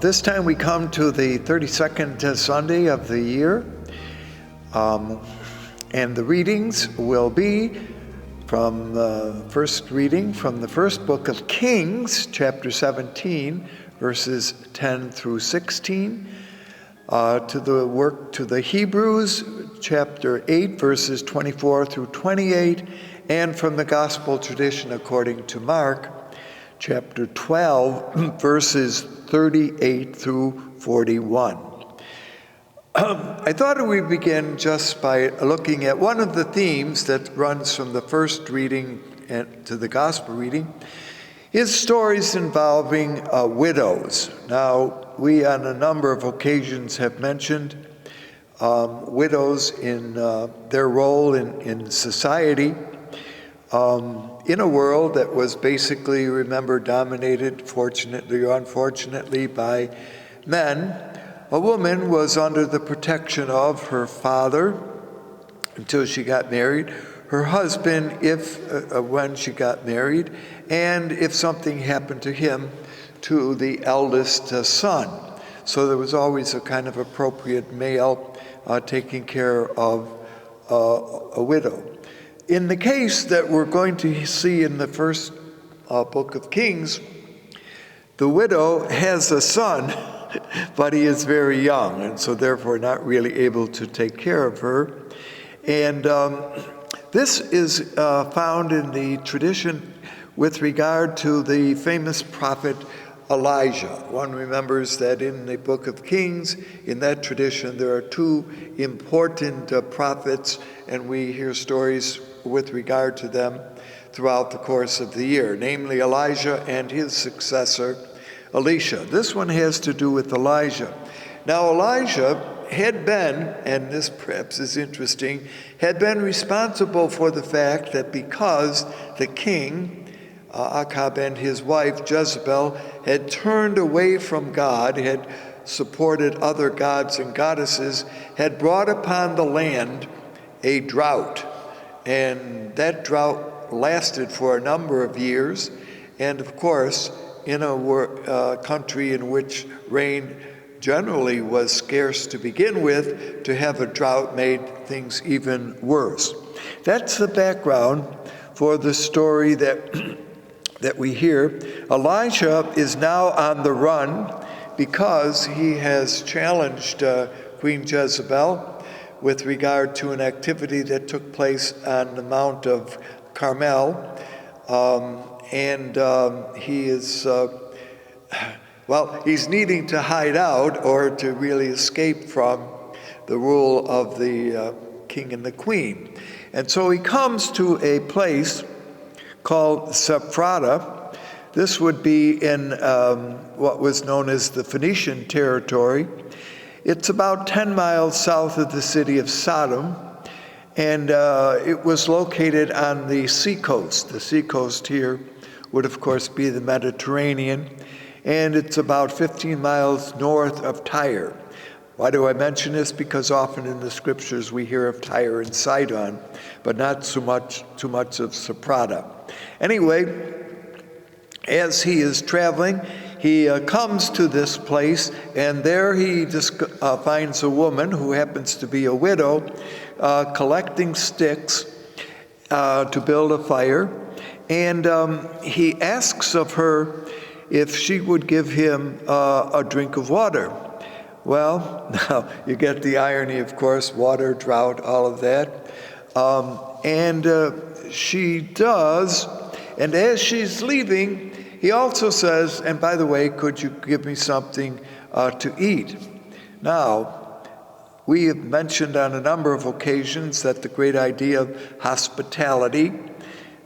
This time we come to the 32nd Sunday of the year, and the readings will be from the first reading from the first book of Kings, chapter 17, verses 10 through 16, to the Hebrews, chapter 8, verses 24 through 28, and from the Gospel tradition according to Mark, chapter 12, verses 38 through 41. I thought we'd begin just by looking at one of the themes that runs from the first reading to the Gospel reading, is stories involving widows. Now, we on a number of occasions have mentioned widows in their role in society. In a world that was basically, remember, dominated, fortunately or unfortunately, by men, a woman was under the protection of her father until she got married, her husband when she got married, and if something happened to him, to the eldest son. So there was always a kind of appropriate male taking care of a widow. In the case that we're going to see in the first book of Kings, the widow has a son, but he is very young, and so therefore not really able to take care of her. And this is found in the tradition with regard to the famous prophet Elijah. One remembers that in the book of Kings, in that tradition, there are two important prophets, and we hear stories with regard to them throughout the course of the year, namely Elijah and his successor, Elisha. This one has to do with Elijah. Now, Elijah had been, and this perhaps is interesting, had been responsible for the fact that because the king, Ahab, and his wife Jezebel had turned away from God, had supported other gods and goddesses, had brought upon the land a drought. And that drought lasted for a number of years. And of course, in a country in which rain generally was scarce to begin with, to have a drought made things even worse. That's the background for the story that we hear. Elijah is now on the run because he has challenged Queen Jezebel with regard to an activity that took place on the Mount of Carmel. He is, he's needing to hide out or to really escape from the rule of the king and the queen. And so he comes to a place called Sephrata. This would be in what was known as the Phoenician territory. It's about 10 miles south of the city of Sodom, and it was located on the seacoast. The seacoast here would, of course, be the Mediterranean, and it's about 15 miles north of Tyre. Why do I mention this? Because often in the scriptures we hear of Tyre and Sidon, but not too much of Sephrata. Anyway, as he is traveling, he comes to this place, and there he finds a woman who happens to be a widow, collecting sticks to build a fire. And he asks of her if she would give him a drink of water. Well, now you get the irony, of course, water, drought, all of that. She does, and as she's leaving, he also says, and by the way, could you give me something to eat? Now, we have mentioned on a number of occasions that the great idea of hospitality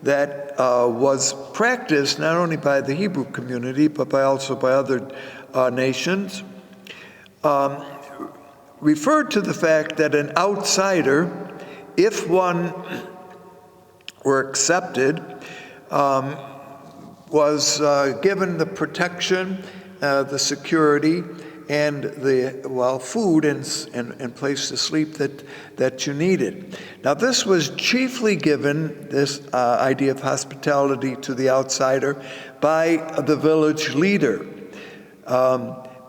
that was practiced not only by the Hebrew community, but also by other nations, referred to the fact that an outsider, if one were accepted, was given the protection, the security, and the food and place to sleep that you needed. Now, this was chiefly given, this idea of hospitality to the outsider, by the village leader,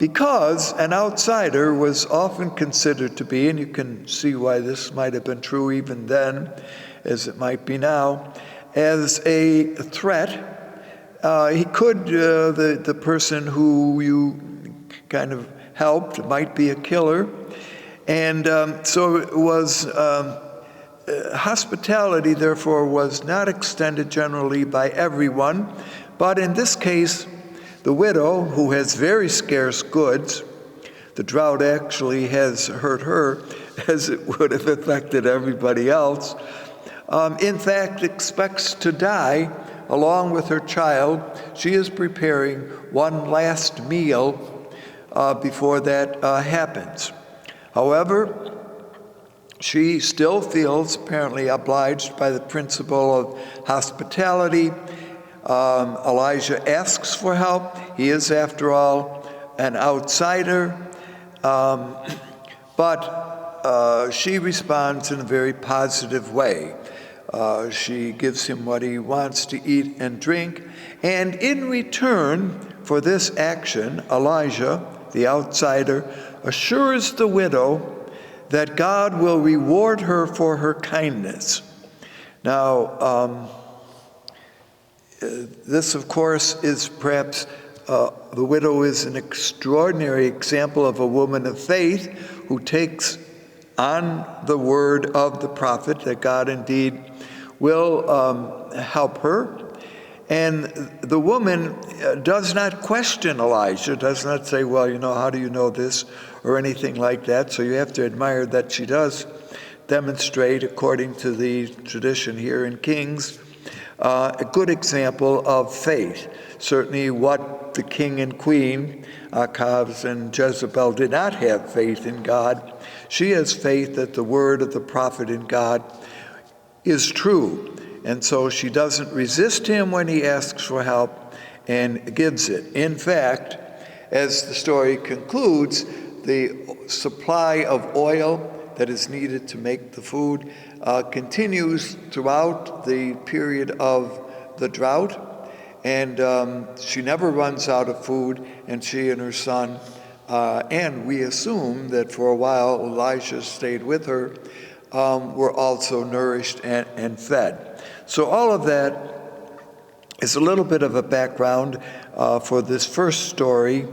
because an outsider was often considered to be, and you can see why this might have been true even then, as it might be now, as a threat. He could, the person who you kind of helped might be a killer. And so it was, hospitality, therefore, was not extended generally by everyone. But in this case, the widow, who has very scarce goods, the drought actually has hurt her as it would have affected everybody else, in fact expects to die along with her child. She is preparing one last meal before that happens. However, she still feels apparently obliged by the principle of hospitality. Elijah asks for help. He is, after all, an outsider. But she responds in a very positive way. She gives him what he wants to eat and drink. And in return for this action, Elijah, the outsider, assures the widow that God will reward her for her kindness. Now, this, of course, is perhaps, the widow is an extraordinary example of a woman of faith who takes on the word of the prophet that God indeed will help her. And the woman does not question Elijah, does not say, well, how do you know this, or anything like that. So you have to admire that she does demonstrate, according to the tradition here in Kings, a good example of faith. Certainly what the king and queen, Ahaz and Jezebel, did not have faith in God. She has faith that the word of the prophet in God is true. And so she doesn't resist him when he asks for help and gives it. In fact, as the story concludes, the supply of oil that is needed to make the food continues throughout the period of the drought, and she never runs out of food, and she and her son, and we assume that for a while Elijah stayed with her, were also nourished and fed. So all of that is a little bit of a background for this first story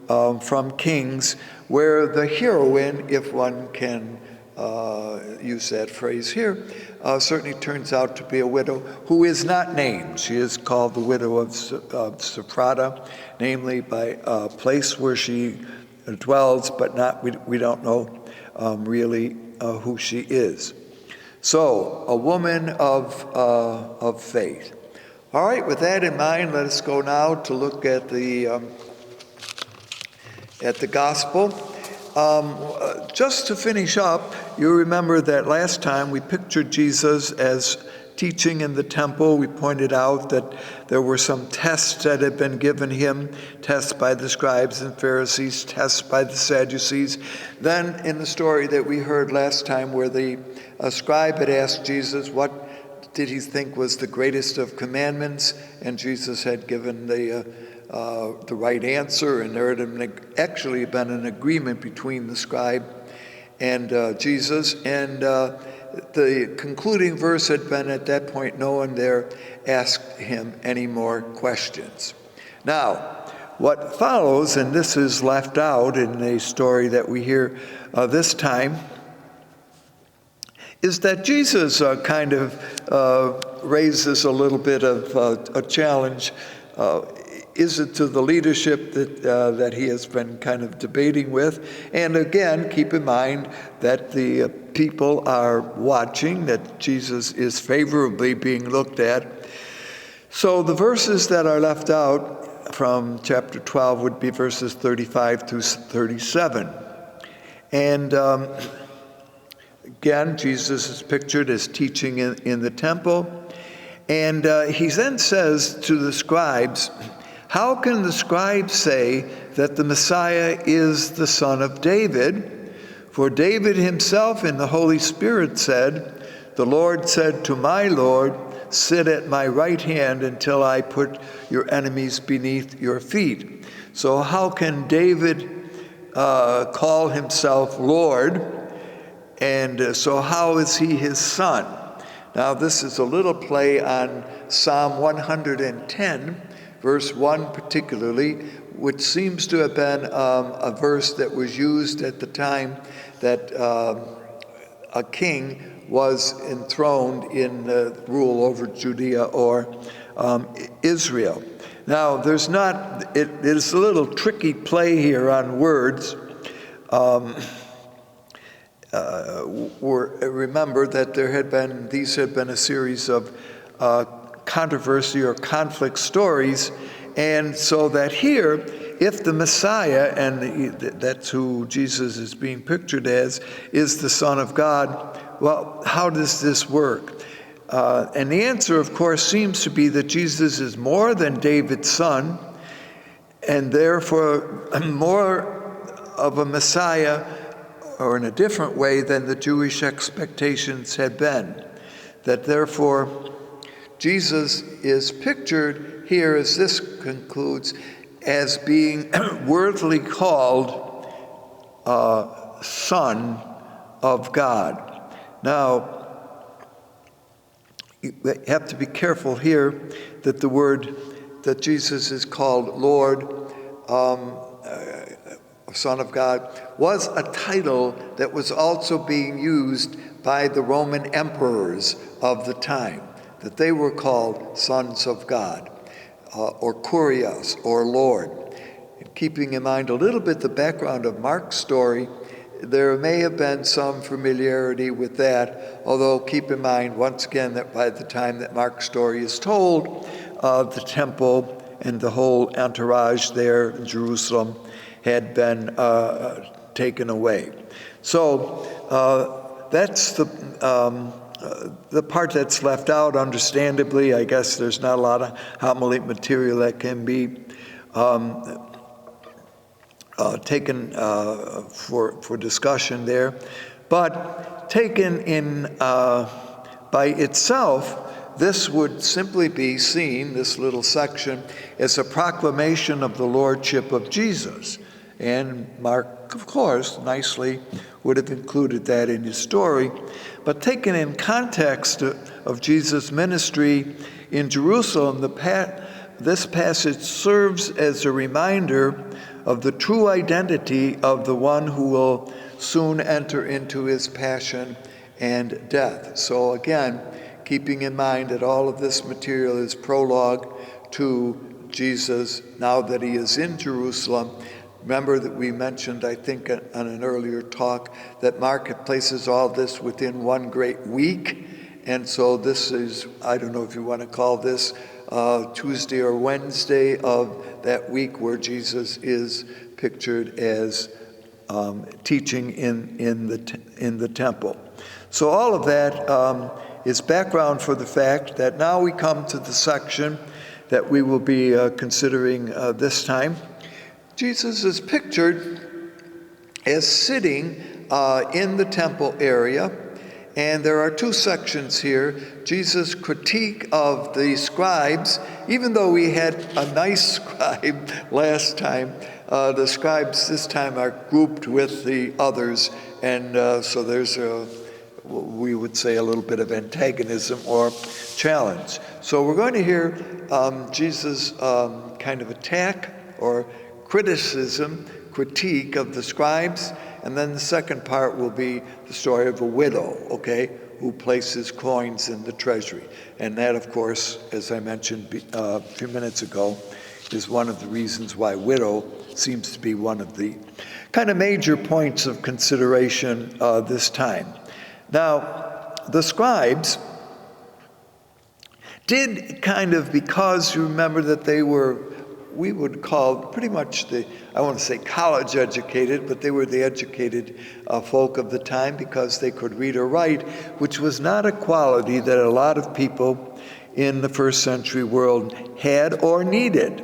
from Kings, where the heroine, if one can use that phrase here, certainly turns out to be a widow who is not named. She is called the widow of Sephrata, namely by a place where she dwells, but not, we don't know really who she is. So, a woman of faith. All right, with that in mind, let us go now to look at the gospel. Just to finish up, you remember that last time we pictured Jesus as teaching in the temple. We pointed out that there were some tests that had been given him, tests by the scribes and Pharisees, tests by the Sadducees. Then in the story that we heard last time, where the scribe had asked Jesus what did he think was the greatest of commandments, and Jesus had given the right answer, and there had actually been an agreement between the scribe and Jesus, and the concluding verse had been, at that point, no one there asked him any more questions. Now, what follows, and this is left out in the story that we hear this time, is that Jesus kind of raises a little bit of a challenge. Is it to the leadership that he has been kind of debating with? And again, keep in mind that the people are watching, that Jesus is favorably being looked at. So the verses that are left out from chapter 12 would be verses 35 through 37. And again, Jesus is pictured as teaching in the temple. And he then says to the scribes, "How can the scribes say that the Messiah is the son of David? For David himself in the Holy Spirit said, 'The Lord said to my Lord, sit at my right hand until I put your enemies beneath your feet.'" So how can David call himself Lord, and so how is he his son? Now this is a little play on Psalm 110, verse 1 particularly, which seems to have been a verse that was used at the time that a king was enthroned in rule over Judea or Israel. Now, it is a little tricky play here on words. Remember that these had been a series of controversy or conflict stories, and so that here, if the Messiah, and that's who Jesus is being pictured as, is the Son of God, well, how does this work? And the answer, of course, seems to be that Jesus is more than David's son, and therefore more of a Messiah, or in a different way than the Jewish expectations had been. That therefore, Jesus is pictured here, as this concludes, as being worthily called Son of God. Now, you have to be careful here that the word that Jesus is called Lord, Son of God, was a title that was also being used by the Roman emperors of the time, that they were called sons of God, or Kurios, or Lord. And keeping in mind a little bit the background of Mark's story, there may have been some familiarity with that, although keep in mind, once again, that by the time that Mark's story is told, the temple and the whole entourage there in Jerusalem had been taken away. So that's the part that's left out, understandably. I guess there's not a lot of homily material that can be taken for discussion there. But taken in by itself, this would simply be seen, this little section, as a proclamation of the lordship of Jesus. And Mark, of course, nicely would have included that in his story. But taken in context of Jesus' ministry in Jerusalem, this passage serves as a reminder of the true identity of the one who will soon enter into his passion and death. So again, keeping in mind that all of this material is prologue to Jesus now that he is in Jerusalem. Remember that we mentioned, I think, on an earlier talk, that Mark places all this within one great week. And so this is, I don't know if you want to call this Tuesday or Wednesday of that week where Jesus is pictured as teaching in the temple. So all of that is background for the fact that now we come to the section that we will be considering this time. Jesus is pictured as sitting in the temple area, and there are two sections here. Jesus' critique of the scribes, even though we had a nice scribe last time, the scribes this time are grouped with the others, and so there's we would say a little bit of antagonism or challenge. So we're going to hear Jesus' kind of attack or criticism, critique of the scribes, and then the second part will be the story of a widow, okay, who places coins in the treasury. And that, of course, as I mentioned a few minutes ago, is one of the reasons why widow seems to be one of the kind of major points of consideration this time. Now, the scribes did kind of, because you remember that they were, we would call pretty much I want to say college educated, but they were the educated folk of the time because they could read or write, which was not a quality that a lot of people in the first century world had or needed.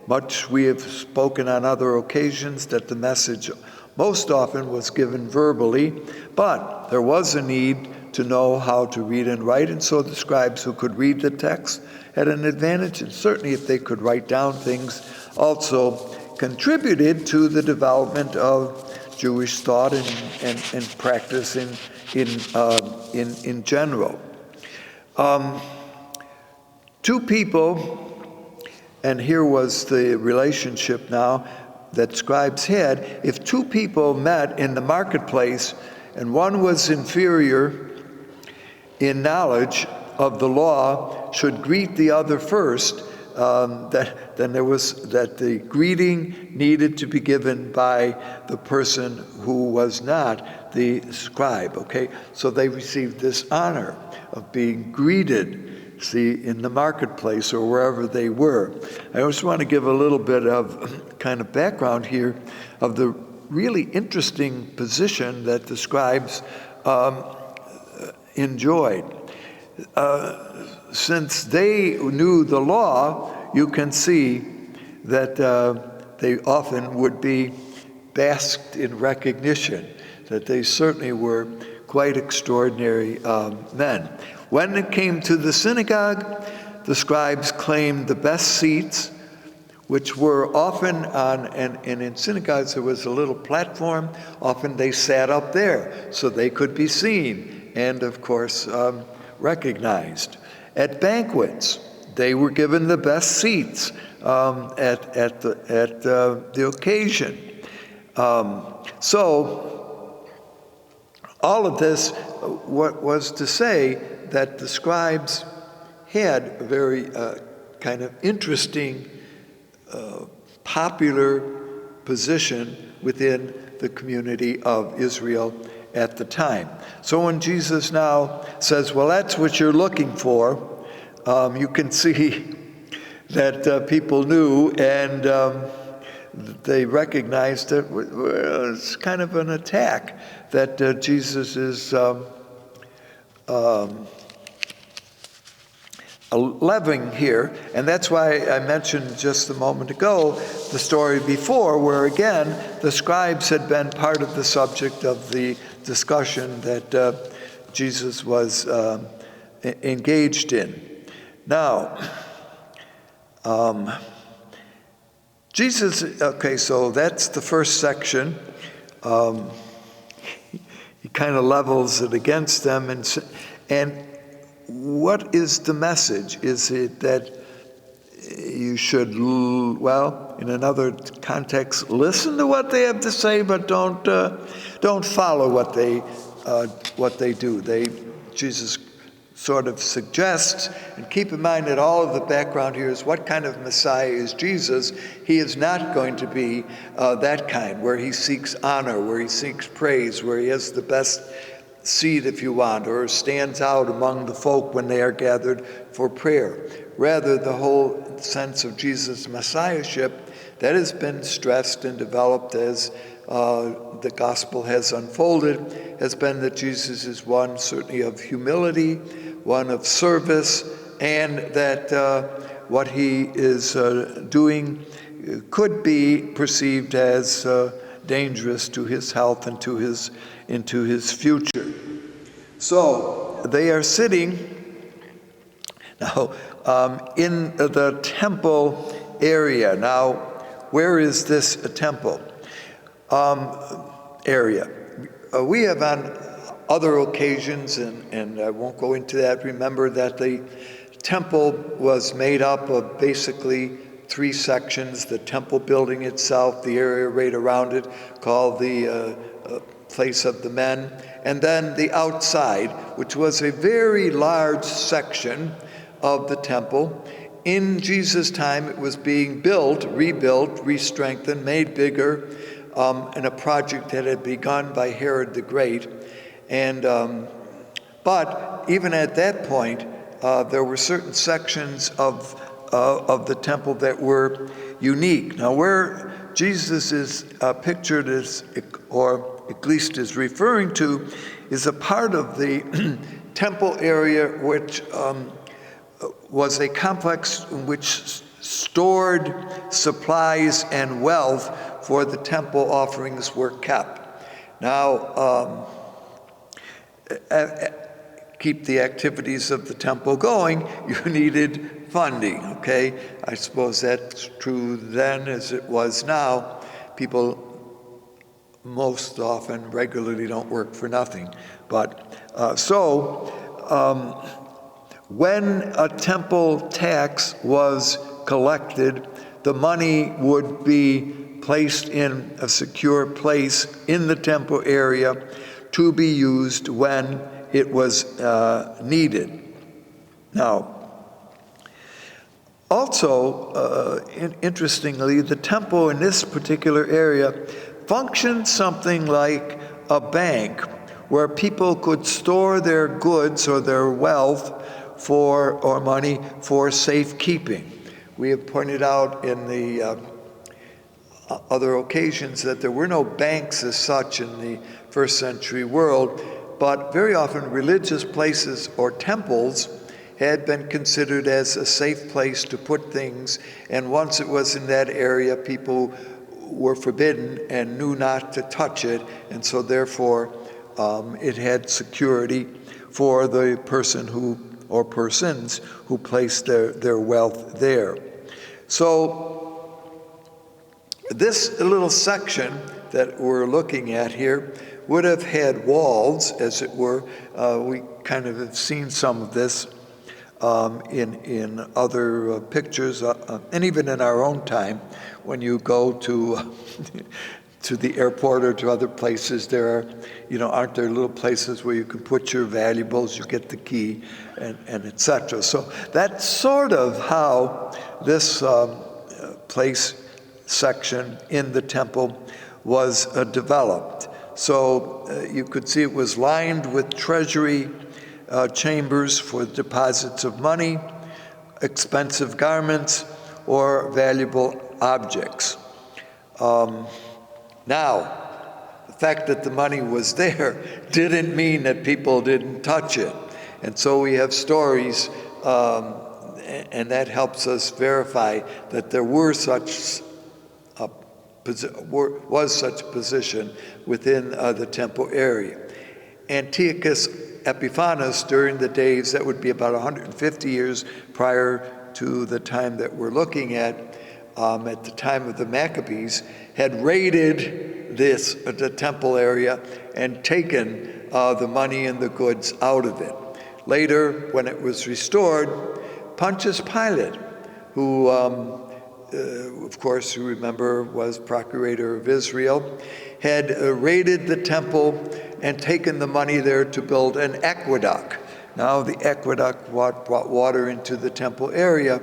Much we have spoken on other occasions that the message most often was given verbally, but there was a need to know how to read and write, and so the scribes who could read the text had an advantage, and certainly if they could write down things, also contributed to the development of Jewish thought and practice in general. Two people, and here was the relationship now that scribes had. If two people met in the marketplace and one was inferior in knowledge of the law, should greet the other first, then there was that the greeting needed to be given by the person who was not the scribe. Okay, so they received this honor of being greeted, see, in the marketplace or wherever they were. I just want to give a little bit of kind of background here of the really interesting position that the scribes enjoyed. Since they knew the law, you can see that they often would be basked in recognition, that they certainly were quite extraordinary men. When it came to the synagogue, the scribes claimed the best seats, which were often on, and in synagogues there was a little platform. Often they sat up there so they could be seen and, of course, recognized. At banquets, they were given the best seats at the occasion. So all of this what was to say that the scribes had a very kind of interesting, popular position within the community of Israel at the time. So when Jesus now says, well, that's what you're looking for, you can see that people knew and they recognized that it's kind of an attack that Jesus is levying here. And that's why I mentioned just a moment ago the story before, where again, the scribes had been part of the subject of the discussion that Jesus was engaged in. Now, Jesus, okay, so that's the first section. He kind of levels it against them. And what is the message? Is it that you should, well, in another context, listen to what they have to say, but don't follow what they do? Jesus sort of suggests, and keep in mind that all of the background here is what kind of Messiah is Jesus. He is not going to be that kind, where he seeks honor, where he seeks praise, where he has the best seat, if you want, or stands out among the folk when they are gathered for prayer. Rather, the whole sense of Jesus' messiahship that has been stressed and developed as the gospel has unfolded has been that Jesus is one certainly of humility, one of service, and that what he is doing could be perceived as dangerous to his health and into his future. So they are sitting now in the temple area. Now, where is this temple area? We have on other occasions, and I won't go into that, remember that the temple was made up of basically three sections: the temple building itself, the area right around it called the place of the men, and then the outside, which was a very large section of the temple. In Jesus' time, it was being built, rebuilt, re-strengthened, made bigger, in a project that had begun by Herod the Great. And but even at that point, there were certain sections of the temple that were unique. Now, where Jesus is pictured as, or at least is referring to, is a part of the temple area which was a complex in which stored supplies and wealth for the temple offerings were kept. Now, keep the activities of the temple going, you needed funding, okay? I suppose that's true then as it was now. People most often regularly don't work for nothing. But when a temple tax was collected, the money would be placed in a secure place in the temple area to be used when it was needed. Now, also, interestingly, the temple in this particular area functioned something like a bank where people could store their goods or their wealth or money for safekeeping. We have pointed out in the other occasions that there were no banks as such in the first century world, but very often religious places or temples had been considered as a safe place to put things, and once it was in that area, people were forbidden and knew not to touch it, and so therefore it had security for the person who, or persons who placed their wealth there. So this little section that we're looking at here would have had walls, as it were. We kind of have seen some of this in other pictures, and even in our own time, when you go to to the airport or to other places, there are, aren't there little places where you can put your valuables, you get the key, and etc. So that's sort of how this place section in the temple was developed. So you could see it was lined with treasury chambers for deposits of money, expensive garments, or valuable objects. Now, the fact that the money was there didn't mean that people didn't touch it. And so we have stories, and that helps us verify that there was such a position within the temple area. Antiochus Epiphanes, during the days, that would be about 150 years prior to the time that we're looking at the time of the Maccabees, had raided the temple area and taken the money and the goods out of it. Later, when it was restored, Pontius Pilate, who, of course, you remember, was procurator of Israel, had raided the temple and taken the money there to build an aqueduct. Now, the aqueduct brought water into the temple area,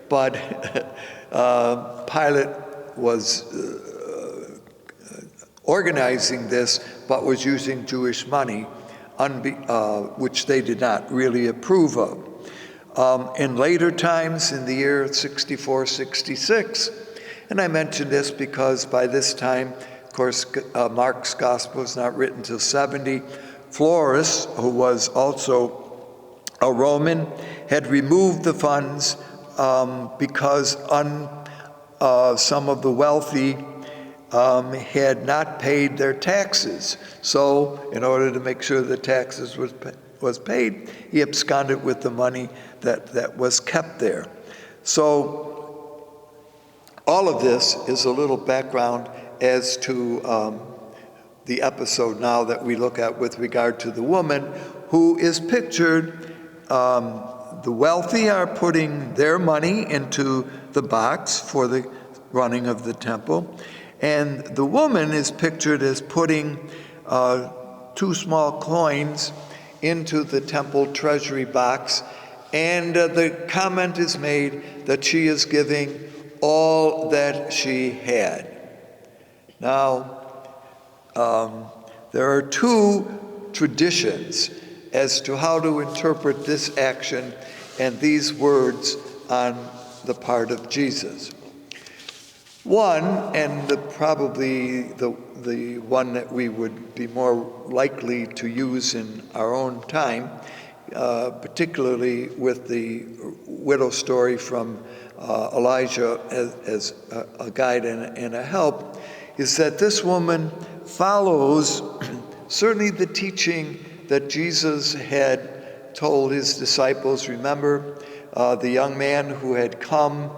but Pilate was organizing this, but was using Jewish money, which they did not really approve of. In later times, in the year 64, 66, and I mention this because by this time, of course, Mark's gospel was not written till 70. Florus, who was also a Roman, had removed the funds because some of the wealthy had not paid their taxes. So in order to make sure the taxes was paid, he absconded with the money that was kept there. So all of this is a little background as to the episode now that we look at with regard to the woman who is pictured. The wealthy are putting their money into the box for the running of the temple, and the woman is pictured as putting 2 small coins into the temple treasury box, and the comment is made that she is giving all that she had. Now, there are 2 traditions as to how to interpret this action and these words on the part of Jesus. One, and probably the one that we would be more likely to use in our own time, particularly with the widow story from Elijah as a guide and a help, is that this woman follows certainly the teaching that Jesus had told his disciples. Remember, the young man who had come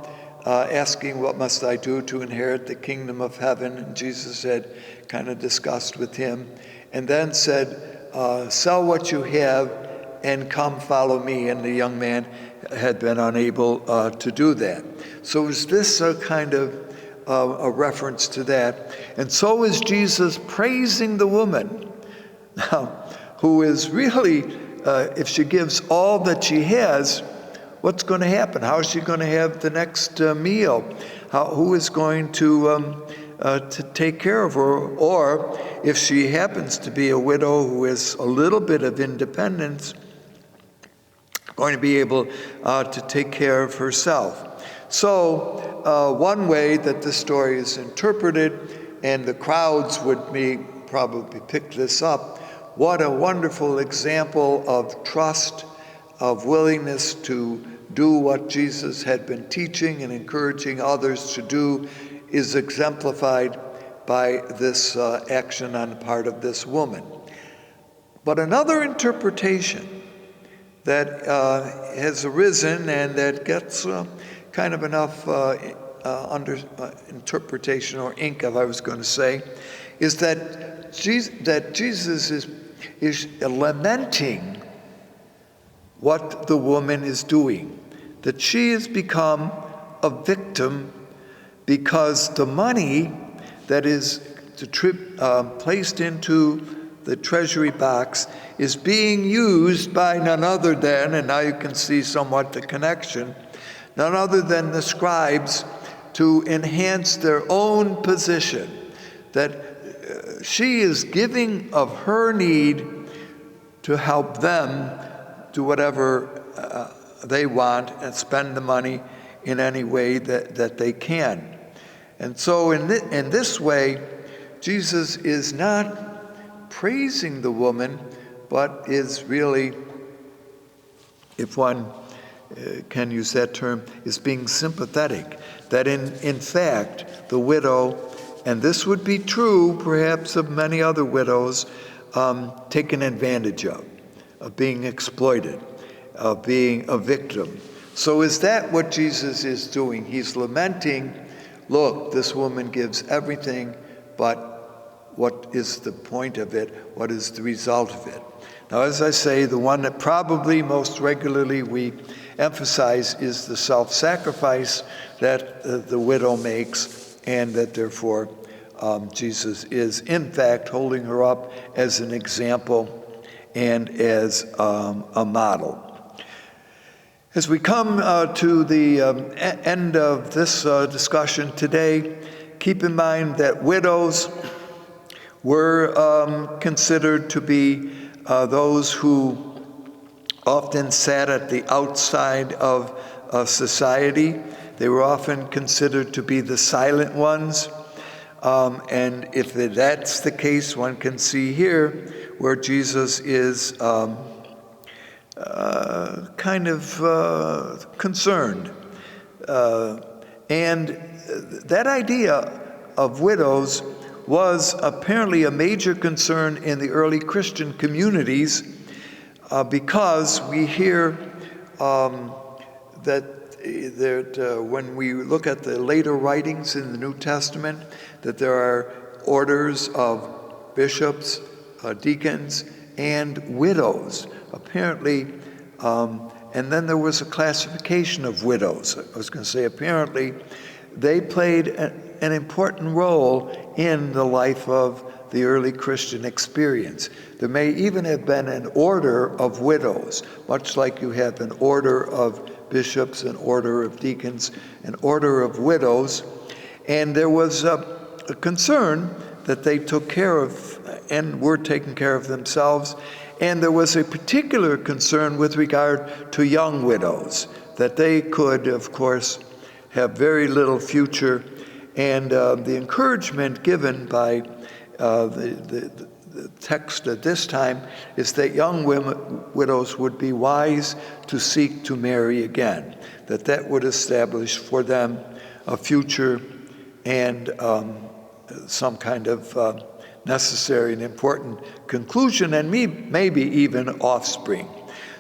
asking, "What must I do to inherit the kingdom of heaven?" And Jesus had kind of discussed with him, and then said, "Sell what you have and come follow me." And the young man had been unable to do that. So is this a kind of a reference to that? And so is Jesus praising the woman now, who is really, if she gives all that she has, what's going to happen? How is she going to have the next meal? Who is going to take care of her? Or if she happens to be a widow who has a little bit of independence, going to be able to take care of herself. So one way that this story is interpreted, and the crowds would probably pick this up, what a wonderful example of trust, of willingness to do what Jesus had been teaching and encouraging others to do, is exemplified by this action on the part of this woman. But another interpretation that has arisen and that gets kind of enough interpretation or ink, I was going to say, is that Jesus is lamenting what the woman is doing, that she has become a victim because the money that is placed into the treasury box is being used by none other than, and now you can see somewhat the connection, none other than the scribes, to enhance their own position, that she is giving of her need to help them do whatever they want and spend the money in any way that they can. And so in this way, Jesus is not praising the woman, but is really, if one can use that term, is being sympathetic. That in fact, the widow, and this would be true perhaps of many other widows, taken advantage of being exploited, of being a victim. So is that what Jesus is doing? He's lamenting, look, this woman gives everything, but what is the point of it? What is the result of it? Now, as I say, the one that probably most regularly we emphasize is the self-sacrifice that the widow makes, and that therefore Jesus is in fact holding her up as an example and as a model. As we come to the end of this discussion today, keep in mind that widows were considered to be those who often sat at the outside of society. They were often considered to be the silent ones. And if that's the case, one can see here where Jesus is kind of concerned. And that idea of widows was apparently a major concern in the early Christian communities, because we hear that when we look at the later writings in the New Testament, that there are orders of bishops, deacons, and widows, apparently. And then there was a classification of widows. I was going to say, apparently, they played an important role in the life of the early Christian experience. There may even have been an order of widows, much like you have an order of bishops, an order of deacons, an order of widows. And there was a concern that they took care of and were taking care of themselves. And there was a particular concern with regard to young widows, that they could, of course, have very little future. And the encouragement given by the text at this time is that young widows would be wise to seek to marry again, that would establish for them a future and some kind of necessary and important conclusion, and maybe even offspring.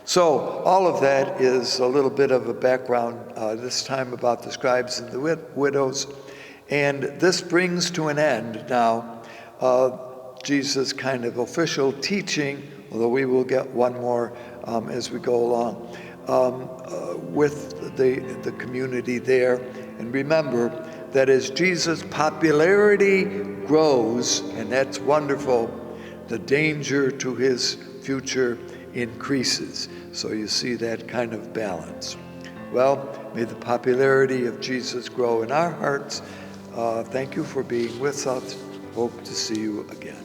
So all of that is a little bit of a background, this time about the scribes and the widows. And this brings to an end now Jesus' kind of official teaching, although we will get one more as we go along, with the community there. And remember that as Jesus' popularity grows, and that's wonderful, the danger to his future increases. So you see that kind of balance. Well, may the popularity of Jesus grow in our hearts. Thank you for being with us. Hope to see you again.